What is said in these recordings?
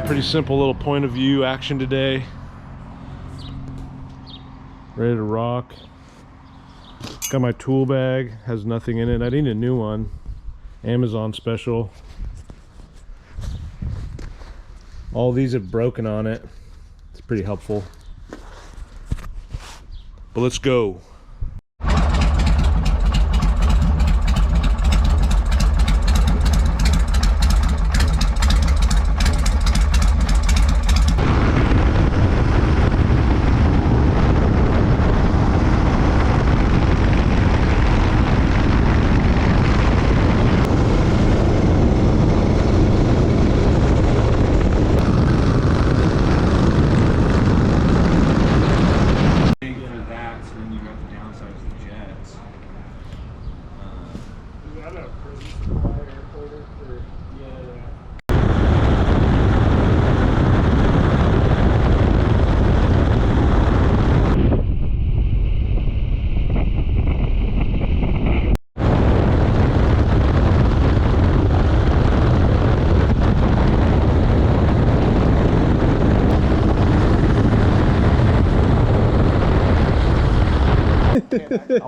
Pretty simple little point of view action today. Ready to rock. Got my tool bag, has nothing in it. I need a new one. Amazon special. All these have broken on it. It's pretty helpful. But let's go.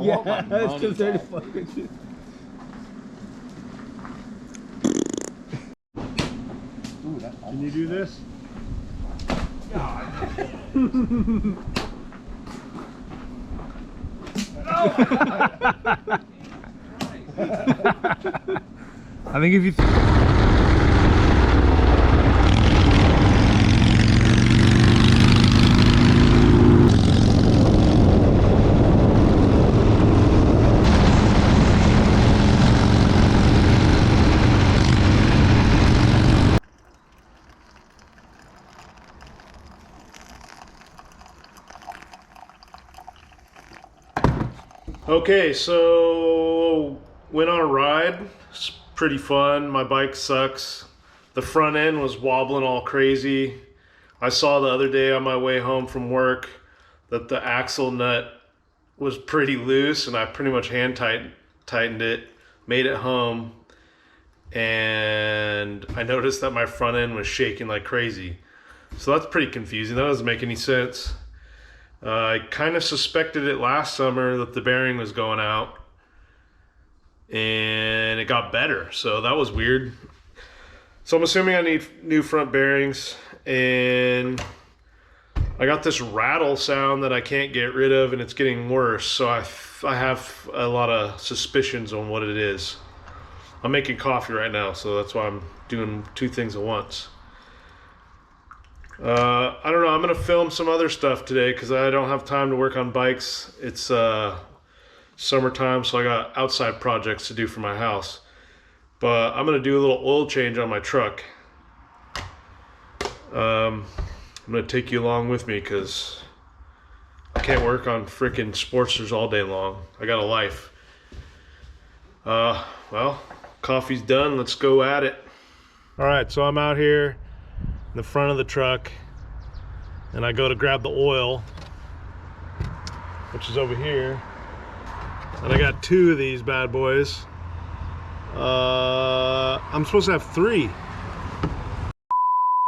Yeah, that's because they're the fucking shit. Can you do this? I think if you Okay, so went on a ride. It's pretty fun. My bike sucks. The front end was wobbling all crazy. I saw the other day on my way home from work that the axle nut was pretty loose, and I pretty much hand tightened it, made it home, and I noticed that my front end was shaking like crazy. So that's pretty confusing. That doesn't make any sense. I kind of suspected it last summer that the bearing was going out, and it got better, so that was weird. So I'm assuming I need new front bearings, and I got this rattle sound that I can't get rid of, and it's getting worse, so I have a lot of suspicions on what it is. I'm making coffee right now, so that's why I'm doing two things at once. I don't know, I'm gonna film some other stuff today because I don't have time to work on bikes. It's summertime, so I got outside projects to do for my house. But I'm gonna do a little oil change on my truck. I'm gonna take you along with me because I can't work on freaking Sportsters all day long. I got a life. Well, coffee's done, let's go at it. All right, so I'm out here in the front of the truck, and I go to grab the oil, which is over here, and I got two of these bad boys. I'm supposed to have 3.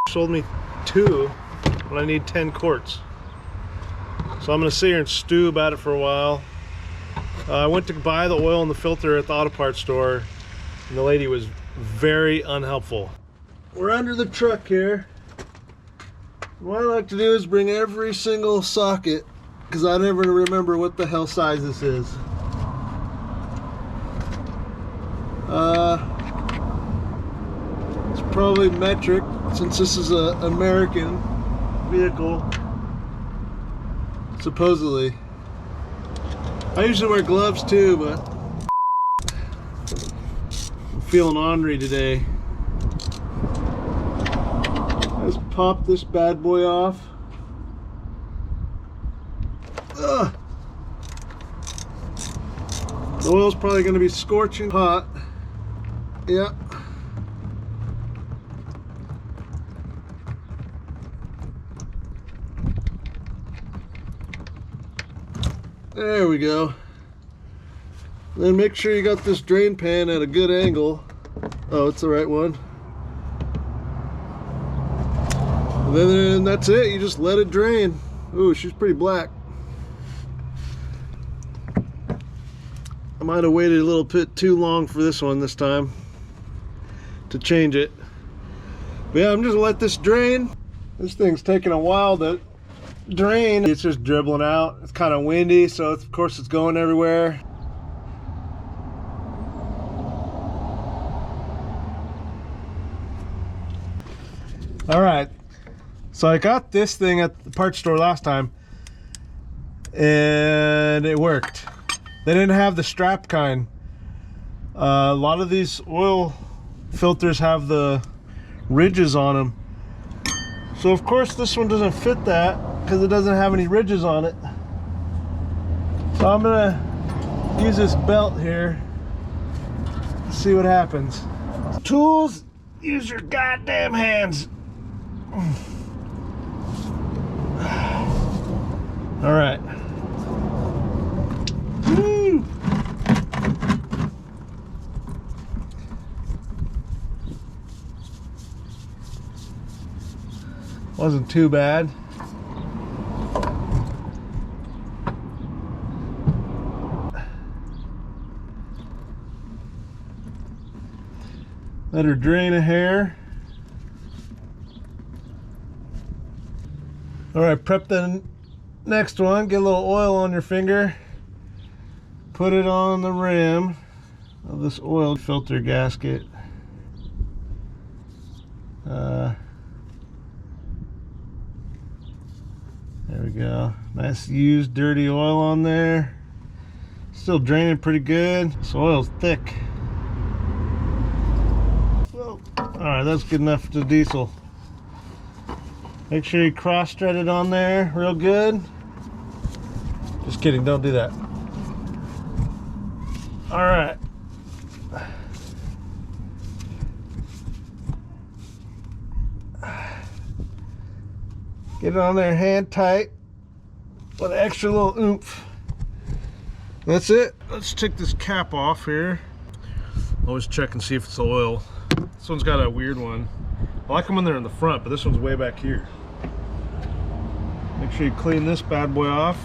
Sold me 2 when I need 10 quarts. So I'm gonna sit here and stew about it for a while. I went to buy the oil and the filter at the auto parts store, and the lady was very unhelpful. We're under the truck here. What I like to do is bring every single socket, because I never remember what the hell size this is. It's probably metric, since this is an American vehicle, supposedly. I usually wear gloves too, but I'm feeling ornery today. Let's pop this bad boy off. Ugh. The oil's probably going to be scorching hot. Yeah. There we go. Then make sure you got this drain pan at a good angle. Oh, it's the right one. And then that's it, you just let it drain. Ooh, she's pretty black. I might have waited a little bit too long for this one this time to change it. But yeah, I'm just gonna let this drain. This thing's taking a while to drain. It's just dribbling out. It's kind of windy, so of course it's going everywhere. All right, so I got this thing at the parts store last time and it worked. They didn't have the strap kind. A lot of these oil filters have the ridges on them. So of course this one doesn't fit that because it doesn't have any ridges on it. So I'm gonna use this belt here to see what happens. Tools, use your goddamn hands. All right. Woo. Wasn't too bad. Let her drain a hair. All right, prep the next one. Get a little oil on your finger. Put it on the rim of this oil filter gasket. There we go. Nice used dirty oil on there. Still draining pretty good. This oil's thick. Whoa. All right, that's good enough for the diesel. Make sure you cross-thread it on there real good. Just kidding, don't do that. All right. Get it on there hand tight with an extra little oomph. That's it. Let's take this cap off here. Always check and see if it's oil. This one's got a weird one. I like them when they're in the front, but this one's way back here. Make sure you clean this bad boy off.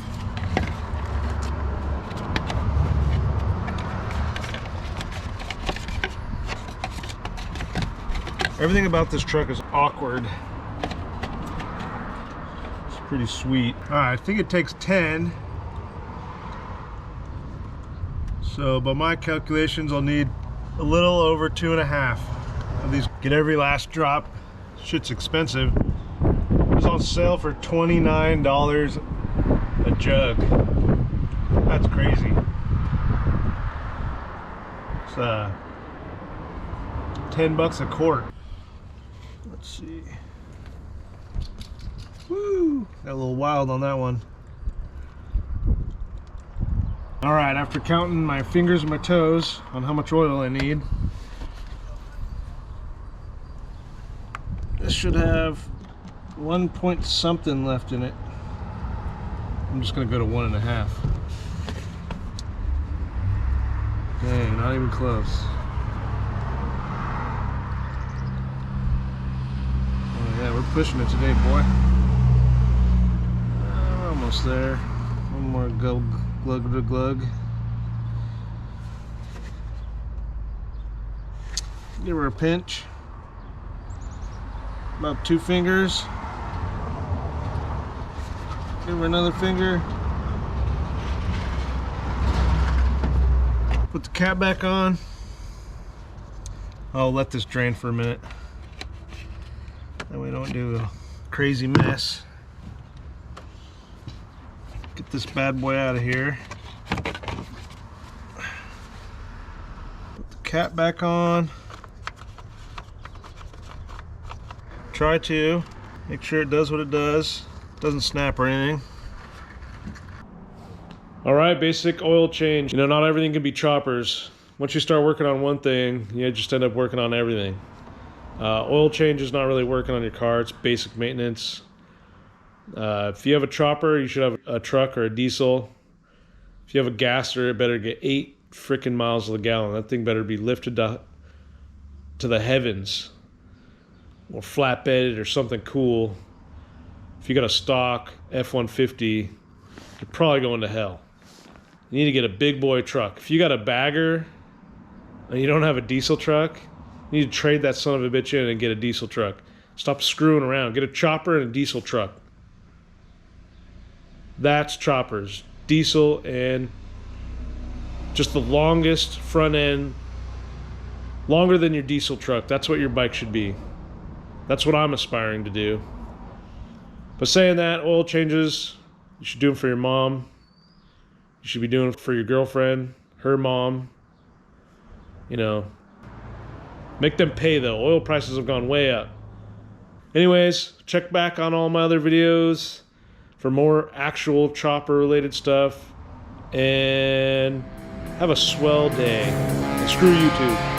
Everything about this truck is awkward. It's pretty sweet. All right, I think it takes 10. So by my calculations, I'll need a little over 2.5 of these. Get every last drop. Shit's expensive. It was on sale for $29 a jug. That's crazy. It's $10 a quart. Let's see. Woo! Got a little wild on that one. All right, after counting my fingers and my toes on how much oil I need, this should have 1 point something left in it. I'm just gonna go to 1.5. Dang, not even close. Oh yeah, we're pushing it today, boy. We're almost there. One more glug to glug. Give her a pinch. About 2 fingers. Give her another finger. Put the cap back on. I'll let this drain for a minute. That way we don't do a crazy mess. Get this bad boy out of here. Put the cap back on. Try to make sure it does what it does. Doesn't snap or anything. All right, basic oil change. You know, not everything can be choppers. Once you start working on one thing, you just end up working on everything. Oil change is not really working on your car. It's basic maintenance. If you have a chopper, you should have a truck or a diesel. If you have a gasser, it better get 8 freaking miles to the gallon. That thing better be lifted to the heavens, or flatbedded or something cool. if you got a stock F-150, you're probably going to hell. You need to get a big boy truck. If you got a bagger and you don't have a diesel truck, you need to trade that son of a bitch in and get a diesel truck. Stop screwing around. Get a chopper and a diesel truck. That's choppers. Diesel and just the longest front end, longer than your diesel truck. That's what your bike should be. That's what I'm aspiring to do. But saying that, oil changes, you should do them for your mom. You should be doing it for your girlfriend, her mom. You know, make them pay though. Oil prices have gone way up. Anyways, check back on all my other videos for more actual chopper related stuff. And have a swell day. And screw YouTube.